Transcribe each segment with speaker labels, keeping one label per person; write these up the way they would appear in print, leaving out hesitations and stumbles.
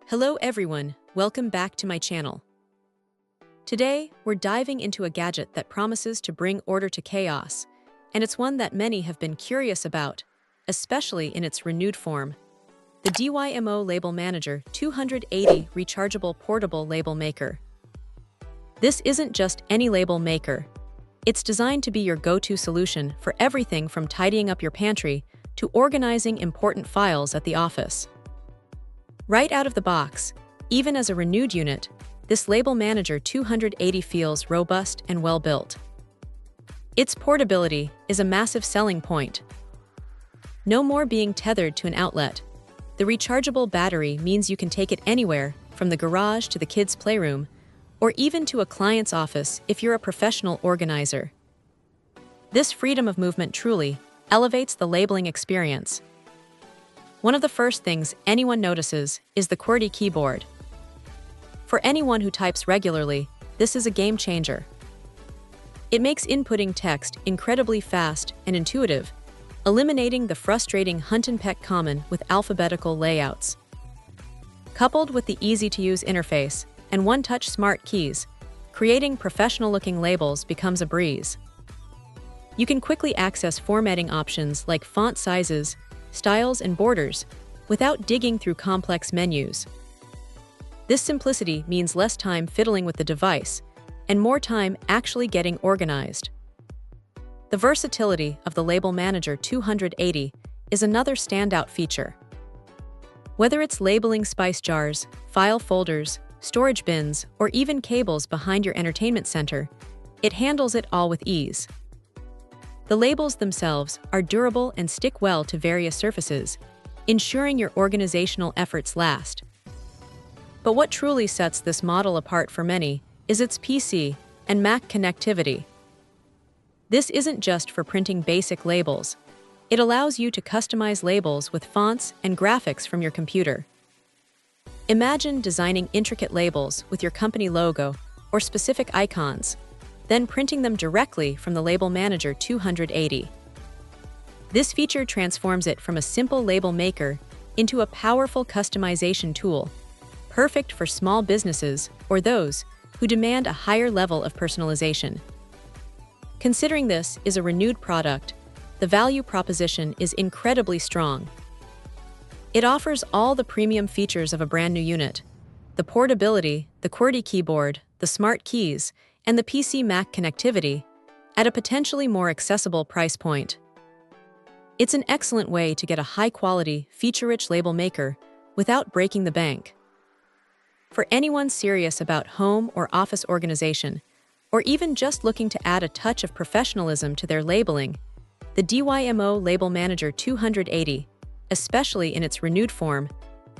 Speaker 1: Hello everyone, welcome back to my channel. Today, we're diving into a gadget that promises to bring order to chaos, and it's one that many have been curious about, especially in its renewed form. The DYMO LabelManager 280 Rechargeable Portable Label Maker. This isn't just any label maker. It's designed to be your go-to solution for everything from tidying up your pantry to organizing important files at the office. Right out of the box, even as a renewed unit, this LabelManager 280 feels robust and well-built. Its portability is a massive selling point. No more being tethered to an outlet. The rechargeable battery means you can take it anywhere, from the garage to the kids' playroom, or even to a client's office if you're a professional organizer. This freedom of movement truly elevates the labeling experience. One of the first things anyone notices is the QWERTY keyboard. For anyone who types regularly, this is a game changer. It makes inputting text incredibly fast and intuitive, eliminating the frustrating hunt and peck common with alphabetical layouts. Coupled with the easy-to-use interface and one-touch smart keys, creating professional-looking labels becomes a breeze. You can quickly access formatting options like font sizes, styles, and borders without digging through complex menus. This simplicity means less time fiddling with the device and more time actually getting organized. The versatility of the LabelManager 280 is another standout feature. Whether it's labeling spice jars, file folders, storage bins, or even cables behind your entertainment center, it handles it all with ease. The labels themselves are durable and stick well to various surfaces, ensuring your organizational efforts last. But what truly sets this model apart for many is its PC and Mac connectivity. This isn't just for printing basic labels. It allows you to customize labels with fonts and graphics from your computer. Imagine designing intricate labels with your company logo or specific icons, then printing them directly from the LabelManager 280. This feature transforms it from a simple label maker into a powerful customization tool, perfect for small businesses or those who demand a higher level of personalization. Considering this is a renewed product, the value proposition is incredibly strong. It offers all the premium features of a brand new unit: the portability, the QWERTY keyboard, the smart keys, and the PC-Mac connectivity at a potentially more accessible price point. It's an excellent way to get a high-quality, feature-rich label maker without breaking the bank. For anyone serious about home or office organization, or even just looking to add a touch of professionalism to their labeling, the DYMO LabelManager 280, especially in its renewed form,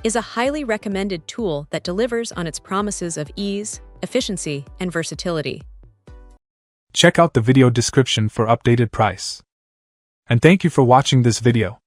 Speaker 1: is a highly recommended tool that delivers on its promises of ease, efficiency, and versatility.
Speaker 2: Check out the video description for updated price. And thank you for watching this video.